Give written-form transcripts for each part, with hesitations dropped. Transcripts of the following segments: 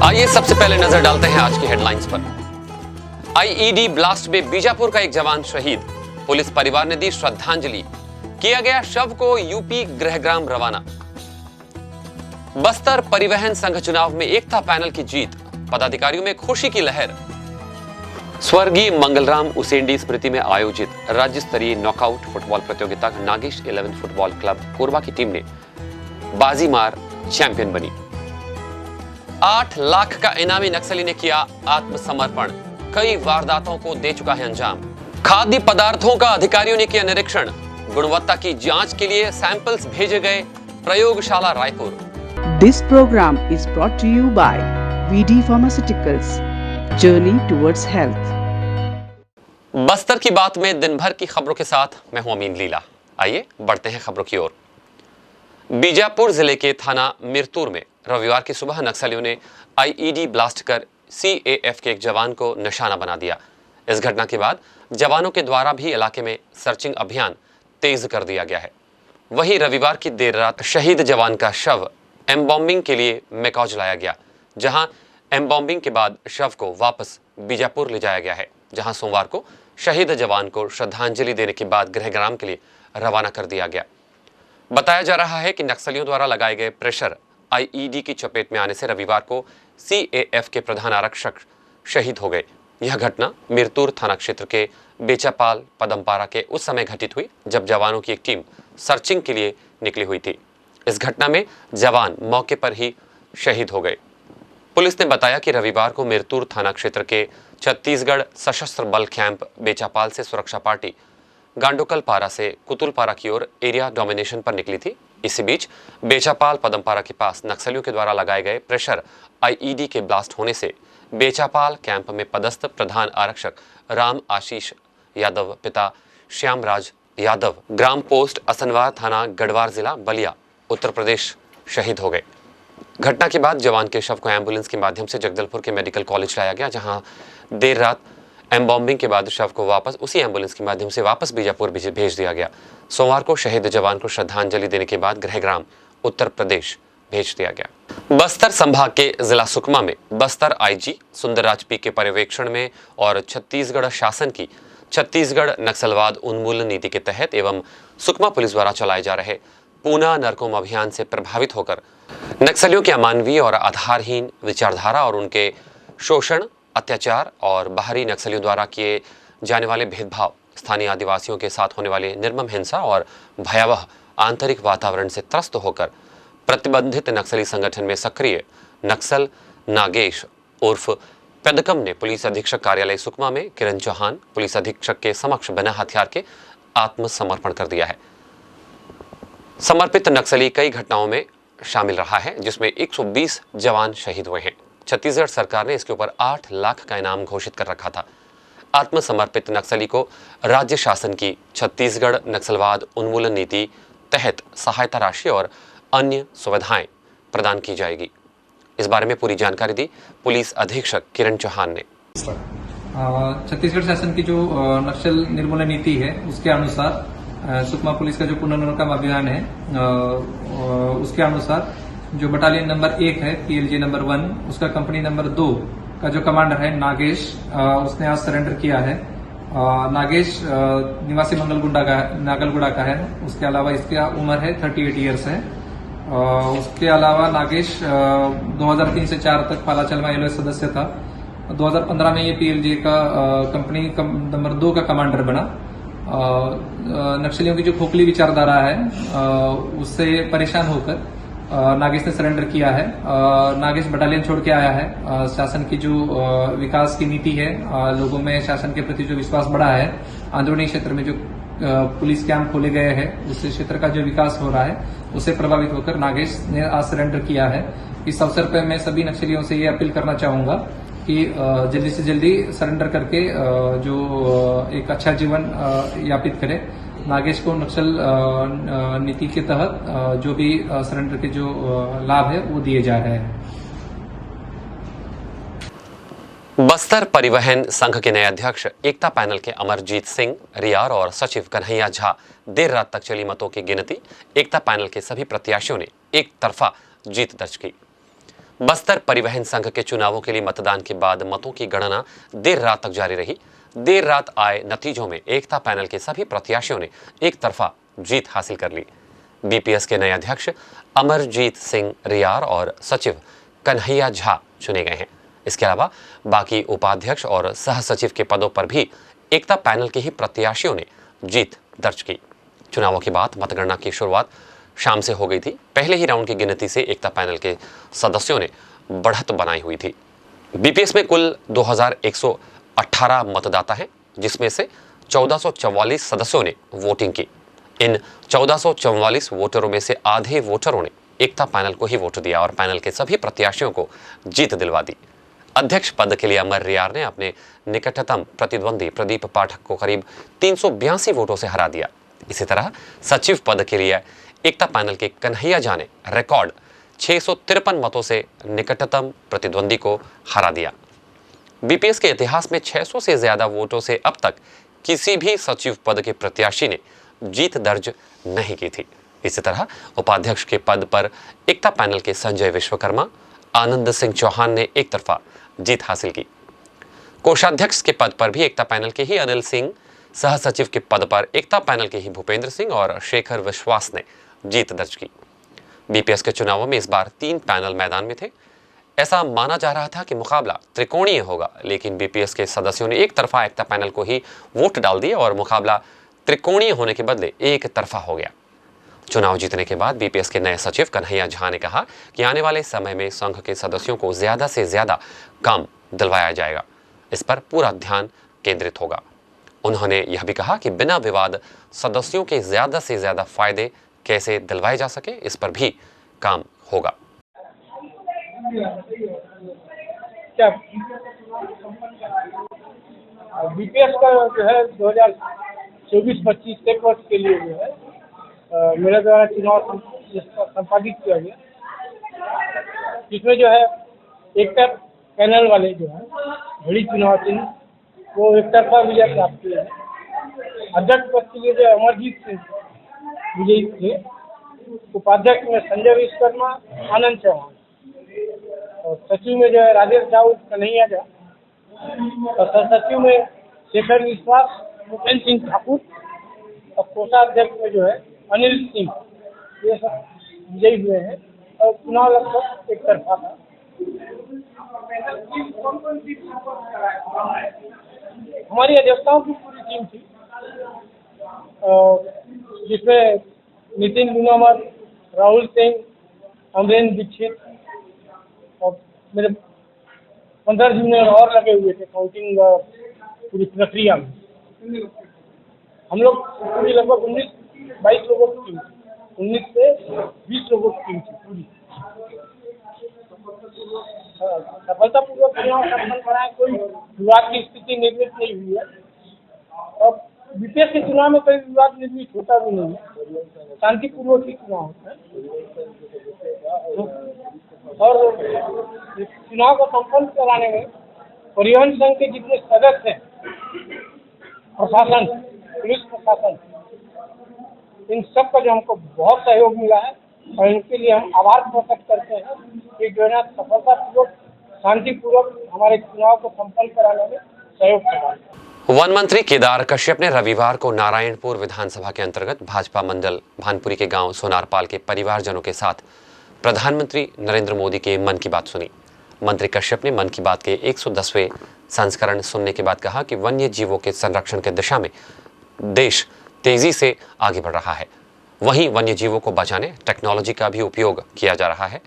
आइए सबसे पहले नजर डालते हैं आज की हेडलाइंस पर। आईईडी ब्लास्ट में बीजापुर का एक जवान शहीद, पुलिस परिवार ने दी श्रद्धांजलि, किया गया शव को यूपी गृहग्राम रवाना। बस्तर परिवहन संघ चुनाव में एकता पैनल की जीत, पदाधिकारियों में खुशी की लहर। स्वर्गीय मंगलराम उसेंडी स्मृति में आयोजित राज्य स्तरीय नॉकआउट फुटबॉल प्रतियोगिता नागेश 11 फुटबॉल क्लब कोरबा की टीम ने बाजी मार चैंपियन बनी। 8 लाख का इनामी नक्सली ने किया आत्मसमर्पण, कई वारदातों को दे चुका है अंजाम। खाद्य पदार्थों का अधिकारियों ने किया निरीक्षण, गुणवत्ता की जांच के लिए सैंपल्स भेजे गए प्रयोगशाला Raipur. This program is brought to you by VD Pharmaceuticals, Journey towards Health। Bastar की बात में दिन भर की खबरों के साथ मैं हूं अमीन लीला। आइए बढ़ते हैं खबरों की ओर। बीजापुर जिले के थाना मिरतुर में रविवार की सुबह नक्सलियों ने आईईडी ब्लास्ट कर सीएएफ के एक जवान को निशाना बना दिया। इस घटना के बाद जवानों के द्वारा भी इलाके में सर्चिंग अभियान तेज कर दिया गया है। वहीं रविवार की देर रात शहीद जवान का शव एम्बॉम्बिंग के लिए मेकॉज लाया गया, जहां एम्बॉम्बिंग के बाद शव को वापस बीजापुर ले जाया गया है, जहां सोमवार को शहीद जवान को श्रद्धांजलि देने के बाद गृहग्राम के लिए रवाना कर दिया गया। बताया जा रहा है कि नक्सलियों द्वारा लगाए गए प्रेशर आईईडी की चपेट में आने से रविवार को सीएएफ के प्रधान आरक्षक शहीद हो गए। यह घटना मिरतुर थाना क्षेत्र के बेचापाल पदमपारा के उस समय घटित हुई जब जवानों की एक टीम सर्चिंग के लिए निकली हुई थी। इस घटना में जवान मौके पर ही शहीद हो गए। पुलिस ने बताया कि रविवार को मिरतुर थाना क्षेत्र के छत्तीसगढ़ सशस्त्र बल कैंप बेचापाल से सुरक्षा पार्टी गांडोकलपारा से कुतुलपारा की ओर एरिया डोमिनेशन पर निकली थी। इसी बीच बेचापाल पदमपारा के पास नक्सलियों के द्वारा लगाए गए प्रेशर आईईडी के ब्लास्ट होने से बेचापाल कैंप में पदस्थ प्रधान आरक्षक राम आशीष यादव पिता श्यामराज यादव ग्राम पोस्ट असनवार थाना गढ़वार जिला बलिया उत्तर प्रदेश शहीद हो गए। घटना के बाद जवान के शव को एम्बुलेंस के माध्यम से जगदलपुर के मेडिकल कॉलेज लाया गया, जहां देर रात एम्बॉम्बिंग के बाद शव को वापस उसी एम्बुलेंस के माध्यम से वापस बीजापुर भेज दिया गया। सोमवार को शहीद जवान को श्रद्धांजलि देने के बाद गृहग्राम उत्तर प्रदेश भेज दिया गया। बस्तर संभाग के जिला सुकमा में बस्तर आईजी सुंदरराज पी के पर्यवेक्षण में और छत्तीसगढ़ शासन की छत्तीसगढ़ नक्सलवाद उन्मूलन नीति के तहत एवं सुकमा पुलिस द्वारा चलाए जा रहे पूना नरकोम अभियान से प्रभावित होकर नक्सलियों के अमानवीय और आधारहीन विचारधारा और उनके शोषण, अत्याचार और बाहरी नक्सलियों द्वारा किए जाने वाले भेदभाव, स्थानीय आदिवासियों के साथ होने वाली निर्मम हिंसा और भयावह आंतरिक वातावरण से त्रस्त होकर प्रतिबंधित नक्सली संगठन में सक्रिय नक्सल नागेश उर्फ पेदकम ने पुलिस अधीक्षक कार्यालय सुकमा में किरण चौहान पुलिस अधीक्षक के समक्ष बिना हथियार के आत्मसमर्पण कर दिया है। समर्पित नक्सली कई घटनाओं में शामिल रहा है, जिसमें 120 जवान शहीद हुए हैं। छत्तीसगढ़ सरकार ने इसके ऊपर 8 लाख का इनाम घोषित कर रखा था। आत्मसमर्पित नक्सली को राज्य शासन की छत्तीसगढ़ नक्सलवाद उन्मूलन नीति तहत सहायता राशि और अन्य सुविधाएं प्रदान की जाएगी। इस बारे में पूरी जानकारी दी पुलिस अधीक्षक किरण चौहान ने। छत्तीसगढ़ शासन की जो नक्सल निर्मूलन नीति है उसके अनुसार सुकमा पुलिस का जो पुनर्नवकम अभियान है उसके अनुसार जो बटालियन नंबर 1 है पीएलजे नंबर 1 उसका कंपनी नंबर 2 का जो कमांडर है नागेश उसने आज सरेंडर किया है। नागेश निवासी नागलगुड़ा का है। उसके अलावा इसका उम्र है 38 ईयर्स है। उसके अलावा नागेश 2003 से 4 तक पालाचलमा एलओएस सदस्य था। 2015 में ये पीएलजे का कंपनी नंबर 2 का कमांडर बना। नक्सलियों की जो खोखली विचारधारा है उससे परेशान होकर नागेश ने सरेंडर किया है। नागेश बटालियन छोड़ के आया है। शासन की जो विकास की नीति है, लोगों में शासन के प्रति जो विश्वास बढ़ा है, अंदरूनी क्षेत्र में जो पुलिस कैंप खोले गए हैं उस क्षेत्र का जो विकास हो रहा है उससे प्रभावित होकर नागेश ने आज सरेंडर किया है। इस अवसर पर मैं सभी नक्सलियों से ये अपील करना चाहूंगा कि जल्दी से जल्दी सरेंडर करके जो एक अच्छा जीवन यापित करें। नागेश को नक्सल नीति के तहत जो भी सरेंडर के जो लाभ है वो दिए जा रहे हैं। बस्तर परिवहन संघ के नए अध्यक्ष एकता पैनल के अमरजीत सिंह रियार और सचिव कन्हैया झा देर रात तक चली मतों की गिनती एकता पैनल के सभी प्रत्याशियों ने एक तरफा जीत दर्ज की। बस्तर परिवहन संघ के चुनावों के लिए मतदान के बाद मतों की गणना देर रात तक जारी रही। देर रात आए नतीजों में एकता पैनल के सभी प्रत्याशियों ने एक तरफा जीत हासिल कर ली। बीपीएस के नए अध्यक्ष अमरजीत सिंह रियार और सचिव कन्हैया झा चुने गए हैं। इसके अलावा बाकी उपाध्यक्ष और सह सचिव के पदों पर भी एकता पैनल के ही प्रत्याशियों ने जीत दर्ज की। चुनावों के बाद मतगणना की शुरुआत शाम से हो गई थी। पहले ही राउंड की गिनती से एकता पैनल के सदस्यों ने बढ़त बनाई हुई थी। बीपीएस में कुल 2118 मतदाता हैं, जिसमें से 1444 सदस्यों ने वोटिंग की। इन 1444 वोटरों में से आधे वोटरों ने एकता पैनल को ही वोट दिया और पैनल के सभी प्रत्याशियों को जीत दिलवा दी। अध्यक्ष पद के लिए अमर रियार ने अपने निकटतम प्रतिद्वंदी प्रदीप पाठक को करीब 382 वोटों से हरा दिया। इसी तरह सचिव पद के लिए एकता पैनल के कन्हैया झा ने रिकॉर्ड 653 मतों से निकटतम प्रतिद्वंदी को हरा दिया। बीपीएस के इतिहास में 600 से ज्यादा वोटों से अब तक किसी भी सचिव पद के प्रत्याशी ने जीत दर्ज नहीं की थी। इसी तरह उपाध्यक्ष के पद पर एकता पैनल के संजय विश्वकर्मा, आनंद सिंह चौहान ने एक तरफा जीत हासिल की। कोषाध्यक्ष के पद पर भी एकता पैनल के ही अनिल सिंह, सह सचिव के पद पर एकता पैनल के ही भूपेंद्र सिंह और शेखर विश्वास ने जीत दर्ज की। बीपीएस के चुनावों में इस बार 3 पैनल मैदान में थे। ऐसा माना जा रहा था कि मुकाबला त्रिकोणीय होगा, लेकिन बीपीएस के सदस्यों ने एक तरफा एकता पैनल को ही वोट डाल दिए और मुकाबला त्रिकोणीय होने के बदले एक तरफा हो गया। चुनाव जीतने के बाद बीपीएस के नए सचिव कन्हैया झा ने कहा कि आने वाले समय में संघ के सदस्यों को ज्यादा से ज्यादा काम दिलवाया जाएगा। इस पर पूरा ध्यान केंद्रित होगा। उन्होंने यह भी कहा कि बिना विवाद सदस्यों के ज्यादा से ज्यादा फायदे कैसे दिलवाए जा सके, इस पर भी काम होगा। बीपीएस का जो है 2024-25 एक वर्ष के लिए जो है मेरे द्वारा चुनाव संपादित किया गया, जिसमें जो है एकता पैनल वाले जो है घड़ी चुनाव चिन्ह वो एक तरफा विजय प्राप्त किए हैं। अध्यक्ष पद के लिए जो अमरजीत सिंह विजयी थे, उपाध्यक्ष में संजय विश्वकर्मा, आनंद चौहान, और सचिव में जो है राजेश दाऊद, कन्हैया झा, और सह सचिव में शेखर विश्वास, भूपेंद्र सिंह ठाकुर, और कोषाध्यक्ष में जो है अनिल सिंह, ये सब विजयी हुए हैं और चुनाव लगभग एक तरफा था। हमारी अध्यक्षताओं की पूरी टीम थी, जिसमें नितिन गुनामर, राहुल सिंह, अमरेंद्र दीक्षित और मेरे 15 जूनियर और लगे हुए थे काउंटिंग पूरी प्रक्रिया में। हम लोग पूरी लगभग 19-22 लोगों की टीम थी, 19 से 20 लोगों की टीम थी पूरी। सफलतापूर्वक चुनाव संपन्न कराए, कोई विवाद की स्थिति निर्मित नहीं हुई है और बीपीएस के चुनाव में कोई विवाद निर्मित होता भी नहीं है, शांतिपूर्वक ही चुनाव होता है। और चुनाव को संपन्न कराने में परिवहन संघ के जितने सदस्य हैं, प्रशासन, पुलिस प्रशासन, इन सब का जो हमको बहुत सहयोग मिला है और इनके लिए हम आभार प्रकट करते हैं कि जो है सफलतापूर्वक शांतिपूर्वक हमारे चुनाव को संपन्न कराने में सहयोग करा। वन मंत्री केदार कश्यप ने रविवार को नारायणपुर विधानसभा के अंतर्गत भाजपा मंडल भानपुरी के गांव सोनारपाल के परिवारजनों के साथ प्रधानमंत्री नरेंद्र मोदी के मन की बात सुनी। मंत्री कश्यप ने मन की बात के 110वें संस्करण सुनने के बाद कहा कि वन्य जीवों के संरक्षण की दिशा में देश तेजी से आगे बढ़ रहा है। वहीं वन्य जीवों को बचाने टेक्नोलॉजी का भी उपयोग किया जा रहा है।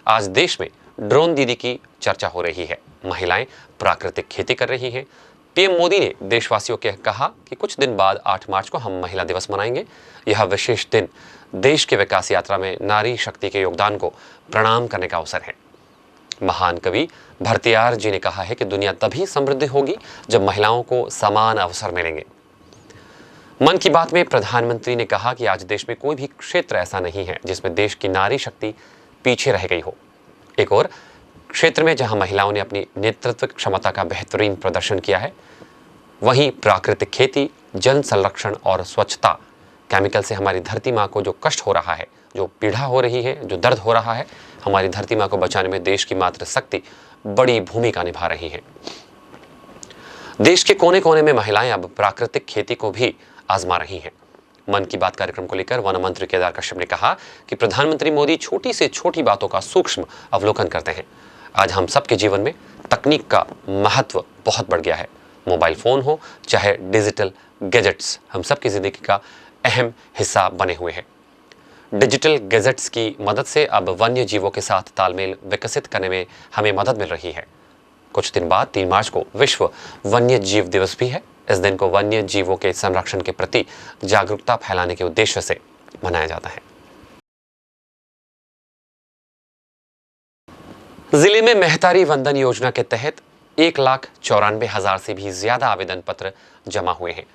आज देश में ड्रोन दीदी की चर्चा हो रही है। महिलाएं प्राकृतिक खेती कर रही हैं। पीएम मोदी ने देशवासियों के कहा कि कुछ दिन बाद 8 मार्च को हम महिला दिवस मनाएंगे। यह विशेष दिन देश के विकास यात्रा में नारी शक्ति के योगदान को प्रणाम करने का अवसर है। महान कवि भरतियार जी ने कहा है कि दुनिया तभी समृद्ध होगी जब महिलाओं को समान अवसर मिलेंगे। मन की बात में प्रधानमंत्री ने कहा कि आज देश में कोई भी क्षेत्र ऐसा नहीं है जिसमें देश की नारी शक्ति पीछे रह गई हो। एक और क्षेत्र में जहां महिलाओं ने अपनी नेतृत्व क्षमता का बेहतरीन प्रदर्शन किया है, वहीं प्राकृतिक खेती, जल संरक्षण और स्वच्छता, केमिकल से हमारी धरती माँ को जो कष्ट हो रहा है, जो पीड़ा हो रही है, जो दर्द हो रहा है, हमारी धरती माँ को बचाने में देश की मातृशक्ति बड़ी भूमिका निभा रही है। देश के कोने कोने में महिलाएं अब प्राकृतिक खेती को भी आजमा रही हैं। मन की बात कार्यक्रम को लेकर वन मंत्री केदार कश्यप ने कहा कि प्रधानमंत्री मोदी छोटी से छोटी बातों का सूक्ष्म अवलोकन करते हैं। आज हम सबके जीवन में तकनीक का महत्व बहुत बढ़ गया है। मोबाइल फोन हो चाहे डिजिटल गैजेट्स, हम सबकी जिंदगी का अहम हिस्सा बने हुए हैं। डिजिटल गैजेट्स की मदद से अब वन्य जीवों के साथ तालमेल विकसित करने में हमें मदद मिल रही है। कुछ दिन बाद 3 मार्च को विश्व वन्य जीव दिवस भी है। इस दिन को वन्य जीवों के संरक्षण के प्रति जागरूकता फैलाने के उद्देश्य से मनाया जाता है। जिले में मेहतारी वंदन योजना के तहत 1,94,000 से भी ज्यादा आवेदन पत्र जमा हुए हैं।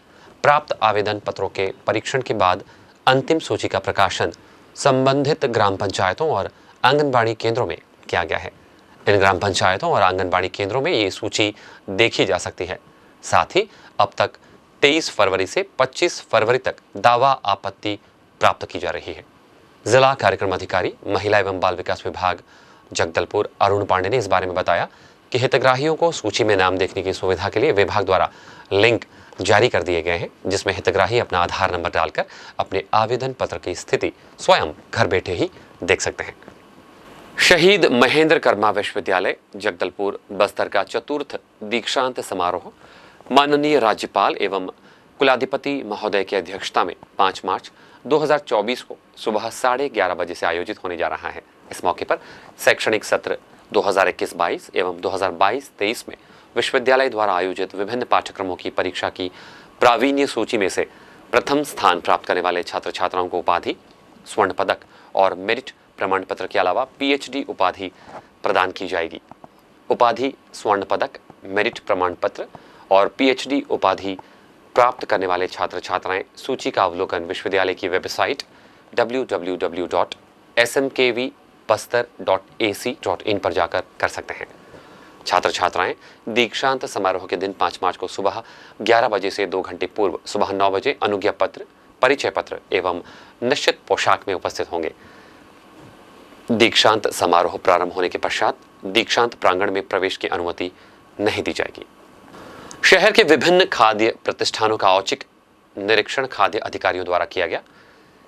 प्राप्त आवेदन पत्रों के परीक्षण के बाद अंतिम सूची का प्रकाशन संबंधित ग्राम पंचायतों और आंगनबाड़ी केंद्रों में किया गया है। इन ग्राम पंचायतों और आंगनबाड़ी केंद्रों में ये सूची देखी जा सकती है। साथ ही अब तक 23 फरवरी से 25 फरवरी तक दावा आपत्ति प्राप्त की जा रही है। जिला कार्यक्रम अधिकारी महिला एवं बाल विकास विभाग जगदलपुर अरुण पांडे ने इस बारे में बताया कि हितग्राहियों को सूची में नाम देखने की सुविधा के लिए विभाग द्वारा लिंक जारी कर दिए गए हैं, जिसमें हितग्राही अपना आधार नंबर डालकर अपने आवेदन पत्र की स्थिति स्वयं घर बैठे ही देख सकते हैं। शहीद महेंद्र कर्मा विश्वविद्यालय जगदलपुर बस्तर का चतुर्थ दीक्षांत समारोह माननीय राज्यपाल एवं कुलाधिपति महोदय की अध्यक्षता में 5 मार्च 2024 को सुबह 11:30 बजे से आयोजित होने जा रहा है। इस मौके पर शैक्षणिक सत्र 2021-22 एवं 2022-23 में विश्वविद्यालय द्वारा आयोजित विभिन्न पाठ्यक्रमों की परीक्षा की प्रावीण्य सूची में से प्रथम स्थान प्राप्त करने वाले छात्र छात्राओं को उपाधि, स्वर्ण पदक और मेरिट प्रमाण पत्र के अलावा पीएचडी उपाधि प्रदान की जाएगी। उपाधि, स्वर्ण पदक, मेरिट प्रमाण पत्र और पीएचडी उपाधि प्राप्त करने वाले छात्र छात्राएं सूची का अवलोकन विश्वविद्यालय की वेबसाइट www.smkvbastar.ac.in पर जाकर कर सकते हैं। छात्र छात्राएं दीक्षांत समारोह के दिन 5 मार्च को सुबह 11 बजे से 2 घंटे पूर्व सुबह 9 बजे अनुज्ञा पत्र, परिचय पत्र एवं निश्चित पोशाक में उपस्थित होंगे। दीक्षांत समारोह प्रारंभ होने के पश्चात दीक्षांत प्रांगण में प्रवेश की अनुमति नहीं दी जाएगी। शहर के विभिन्न खाद्य प्रतिष्ठानों का औचक निरीक्षण खाद्य अधिकारियों द्वारा किया गया।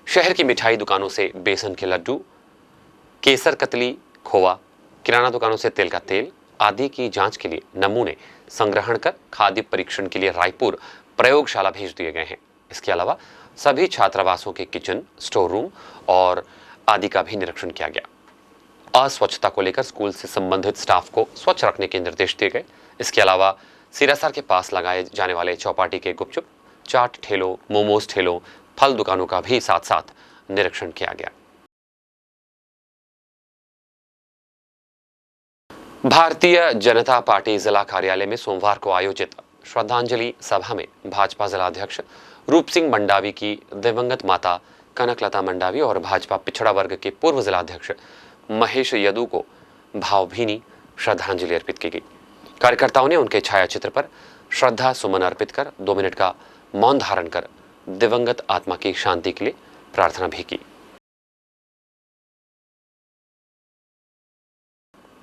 शहर की मिठाई दुकानों से बेसन के लड्डू, केसर कतली, खोवा, किराना दुकानों से तेल का तेल आदि की जांच के लिए नमूने संग्रहण कर खाद्य परीक्षण के लिए रायपुर प्रयोगशाला भेज दिए गए हैं। इसके अलावा सभी छात्रावासों के किचन, स्टोर रूम और आदि का भी निरीक्षण किया गया। अस्वच्छता को लेकर स्कूल से संबंधित स्टाफ को स्वच्छ रखने के निर्देश दिए गए। इसके अलावा सिरासर के पास लगाए जाने वाले चौपाटी के गुपचुप, चाट ठेलों, मोमोज ठेलों, फल दुकानों का भी साथ साथ निरीक्षण किया गया। भारतीय जनता पार्टी जिला कार्यालय में सोमवार को आयोजित श्रद्धांजलि सभा में भाजपा जिलाध्यक्ष रूप सिंह मंडावी की दिवंगत माता कनकलता मंडावी और भाजपा पिछड़ा वर्ग के पूर्व जिलाध्यक्ष महेश यदू को भावभीनी श्रद्धांजलि अर्पित की गई। कार्यकर्ताओं ने उनके छायाचित्र पर श्रद्धा सुमन अर्पित कर 2 मिनट का मौन धारण कर दिवंगत आत्मा की शांति के लिए प्रार्थना भी की।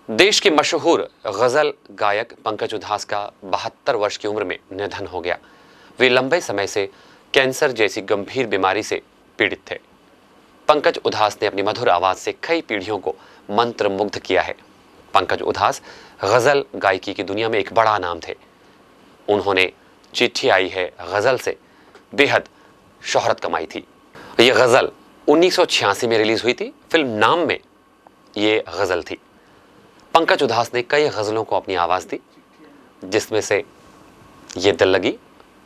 देश के मशहूर गजल गायक पंकज उधास का 72 वर्ष की उम्र में निधन हो गया। वे लंबे समय से कैंसर जैसी गंभीर बीमारी से पीड़ित थे। पंकज उधास ने अपनी मधुर आवाज से कई पीढ़ियों को मंत्रमुग्ध किया है। पंकज उधास गजल गायकी की दुनिया में एक बड़ा नाम थे। उन्होंने चिट्ठी आई है गजल से बेहद शोहरत कमाई थी। यह गजल 1986 में रिलीज हुई थी। फिल्म नाम में ये गजल थी। पंकज उधास ने कई गजलों को अपनी आवाज दी, जिसमें से ये दिल लगी,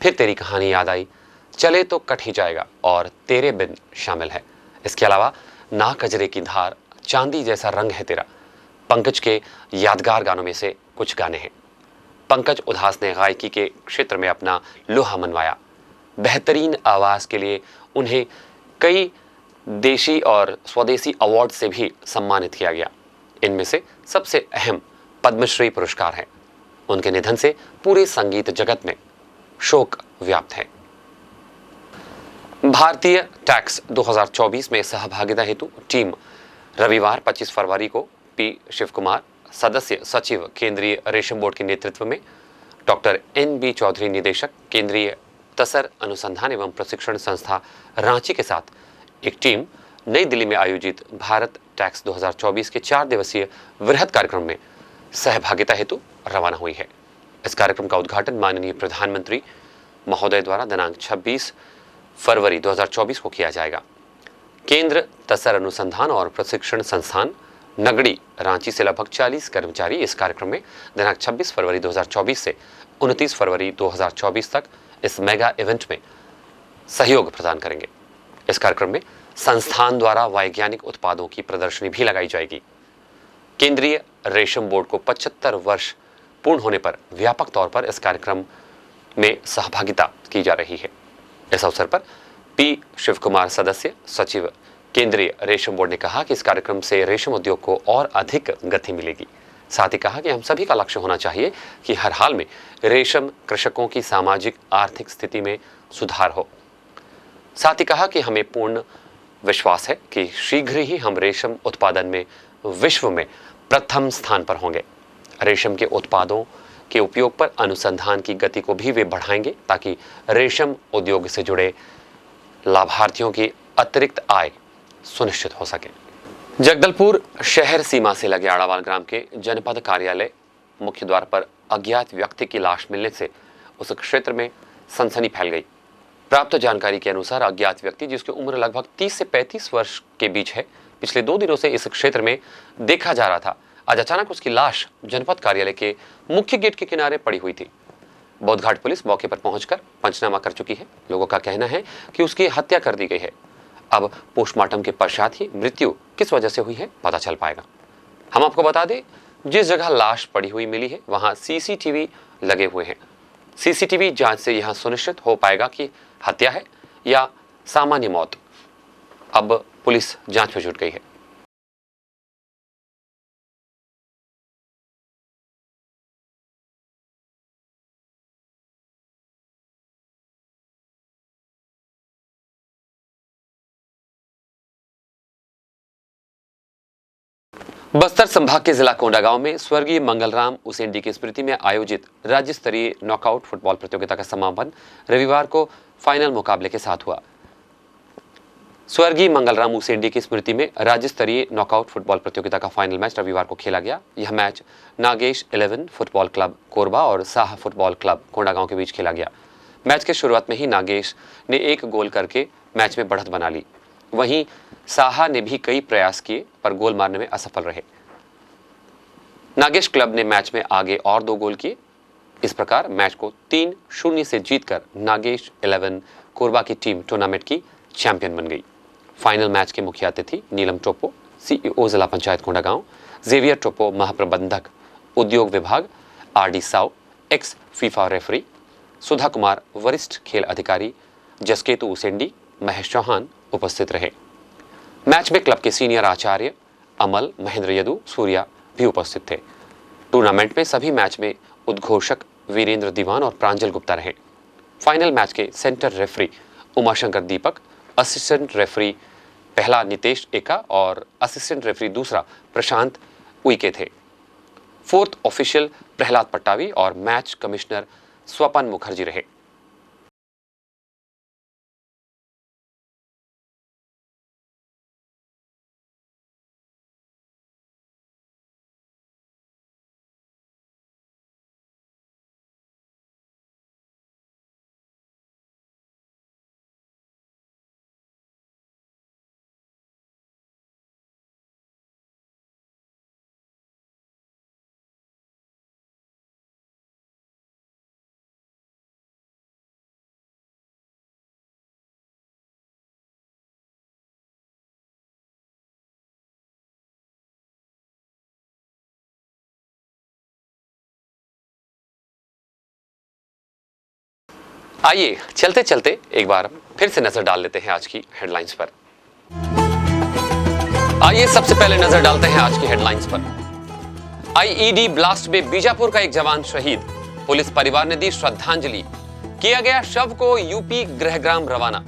फिर तेरी कहानी याद आई, चले तो कट ही जाएगा और तेरे बिन शामिल है। इसके अलावा ना कजरे की धार, चांदी जैसा रंग है तेरा पंकज के यादगार गानों में से कुछ गाने हैं। पंकज उधास ने गायकी के क्षेत्र में अपना लोहा मनवाया। बेहतरीन आवाज के लिए उन्हें कई देशी और स्वदेशी अवार्ड से भी सम्मानित किया गया। इनमें से सबसे अहम पद्मश्री पुरस्कार है। उनके निधन से पूरे संगीत जगत में शोक व्याप्त है। भारतीय टैक्स 2024 में सहभागिता हेतु टीम रविवार 25 फरवरी को पी शिवकुमार, सदस्य सचिव केंद्रीय रेशम बोर्ड के नेतृत्व में डॉक्टर NB चौधरी, निदेशक केंद्रीय तसर अनुसंधान एवं प्रशिक्षण संस्था रांची के साथ एक टीम नई दिल्ली में आयोजित भारत टैक्स 2024 के 4 दिवसीय वृहद कार्यक्रम में सहभागिता हेतु रवाना हुई है। इस कार्यक्रम का उद्घाटन माननीय प्रधानमंत्री महोदय द्वारा दिनांक 26 फरवरी 2024 को किया जाएगा। केंद्र तसर अनुसंधान और प्रशिक्षण संस्थान नगड़ी रांची से लगभग 40 कर्मचारी इस कार्यक्रम में दिनांक 26 फरवरी 2024 से 29 फरवरी 2024 तक इस मेगा इवेंट में सहयोग प्रदान करेंगे। इस कार्यक्रम में संस्थान द्वारा वैज्ञानिक उत्पादों की प्रदर्शनी भी लगाई जाएगी। केंद्रीय रेशम बोर्ड को 75 वर्ष पूर्ण होने पर व्यापक तौर पर इस कार्यक्रम में सहभागिता की जा रही है। इस अवसर पर पी शिवकुमार, सदस्य सचिव केंद्रीय रेशम बोर्ड, ने कहा कि इस कार्यक्रम से रेशम उद्योग को और अधिक गति मिलेगी। साथ ही कहा कि हम सभी का लक्ष्य होना चाहिए कि हर हाल में रेशम कृषकों की सामाजिक आर्थिक स्थिति में सुधार हो। साथ ही कहा कि हमें पूर्ण विश्वास है कि शीघ्र ही हम रेशम उत्पादन में विश्व में प्रथम स्थान पर होंगे। रेशम के उत्पादों के उपयोग पर अनुसंधान की गति को भी वे बढ़ाएंगे ताकि रेशम उद्योग से जुड़े लाभार्थियों की अतिरिक्त आय सुनिश्चित हो सके। जगदलपुर शहर सीमा से लगे आड़ावाल ग्राम के जनपद कार्यालय मुख्य द्वार पर अज्ञात व्यक्ति की लाश मिलने से उस क्षेत्र में सनसनी फैल गई। प्राप्त जानकारी के अनुसार अज्ञात व्यक्ति, जिसकी उम्र लगभग 30 से 35 वर्ष के बीच है, पिछले 2 दिनों से इस क्षेत्र में देखा जा रहा था। आज अचानक उसकी लाश जनपद कार्यालय के मुख्य गेट के किनारे पड़ी हुई थी। बौद्धघाट पुलिस मौके पर पहुंचकर पंचनामा कर चुकी है। लोगों का कहना है कि उसकी हत्या कर दी गई है। अब पोस्टमार्टम के पश्चात ही मृत्यु किस वजह से हुई है पता चल पाएगा। हम आपको बता दें, जिस जगह लाश पड़ी हुई मिली है वहां CCTV लगे हुए हैं। CCTV जांच से यह सुनिश्चित हो पाएगा कि हत्या है या सामान्य मौत। अब पुलिस जांच में जुट गई है। बस्तर संभाग के जिला कोंडागांव में स्वर्गीय मंगलराम उसेंडी की स्मृति में आयोजित राज्य स्तरीय नॉकआउट फुटबॉल प्रतियोगिता का समापन रविवार को फाइनल मुकाबले के साथ हुआ। स्वर्गीय मंगलराम उसेंडी की स्मृति में राज्य स्तरीय नॉकआउट फुटबॉल प्रतियोगिता का फाइनल मैच रविवार को खेला गया। यह match Nagesh 11 football club Korba और साहा फुटबॉल क्लब कोंडागांव के बीच खेला गया। मैच के शुरुआत में ही नागेश ने 1 गोल करके मैच में बढ़त बना ली। वहीं साहा ने भी कई प्रयास किए पर गोल मारने में असफल रहे। नागेश क्लब ने मैच में आगे और 2 गोल किए। इस प्रकार मैच को 3-0 से जीतकर नागेश 11 कोरबा की टीम टूर्नामेंट की चैंपियन बन गई। फाइनल मैच के मुख्य अतिथि नीलम टोप्पो, CEO जिला पंचायत कोंडागांव, जेवियर टोप्पो महाप्रबंधक उद्योग विभाग, RD साउ, एक्स फीफा रेफरी, सुधा कुमार वरिष्ठ खेल अधिकारी, जसकेतु उसेंडी, महेश चौहान उपस्थित रहे। मैच में क्लब के सीनियर आचार्य अमल, महेंद्र यदु, सूर्या भी उपस्थित थे। टूर्नामेंट में सभी मैच में उद्घोषक वीरेंद्र दीवान और प्रांजल गुप्ता रहे। फाइनल मैच के सेंटर रेफरी उमाशंकर दीपक, असिस्टेंट रेफरी पहला नितेश एका और असिस्टेंट रेफरी दूसरा प्रशांत उइके थे। फोर्थ ऑफिशियल प्रहलाद पट्टावी और मैच कमिश्नर स्वपन मुखर्जी रहे। आइए चलते चलते एक बार फिर से नजर डाल लेते हैं आज की हेडलाइंस पर। आइए सबसे पहले नजर डालते हैं आज की हेडलाइंस पर। IED ब्लास्ट में बीजापुर का एक जवान शहीद, पुलिस परिवार ने दी श्रद्धांजलि, किया गया शव को यूपी गृहग्राम रवाना।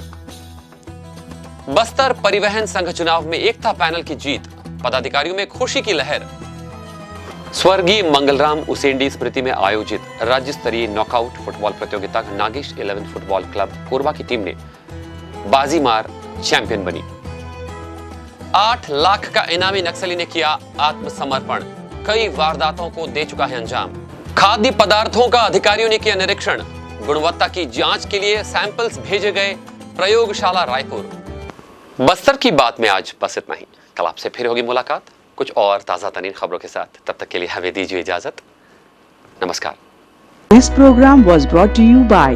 बस्तर परिवहन संघ चुनाव में एकता पैनल की जीत, पदाधिकारियों में खुशी की लहर। स्वर्गीय मंगलराम उसेंडी स्मृति में आयोजित राज्य स्तरीय नॉकआउट फुटबॉल प्रतियोगिता नागेश 11 फुटबॉल क्लब कोरबा की टीम ने बाजी मार चैंपियन बनी। 8 लाख का इनामी नक्सली ने किया आत्मसमर्पण, कई वारदातों को दे चुका है अंजाम। खाद्य पदार्थों का अधिकारियों ने किया निरीक्षण, गुणवत्ता की जांच के लिए सैंपल्स भेजे गए प्रयोगशाला रायपुर। बस्तर की बात में आज बस इतना ही। कल आपसे फिर होगी मुलाकात कुछ और ताजा तरीन खबरों के साथ। तब तक के लिए हमें दीजिए इजाजत। नमस्कार। This program was brought to you by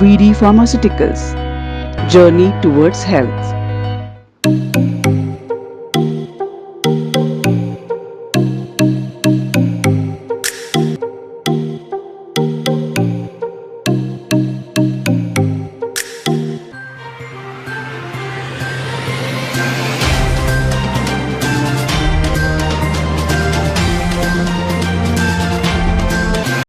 VD Pharmaceuticals. Journey towards health.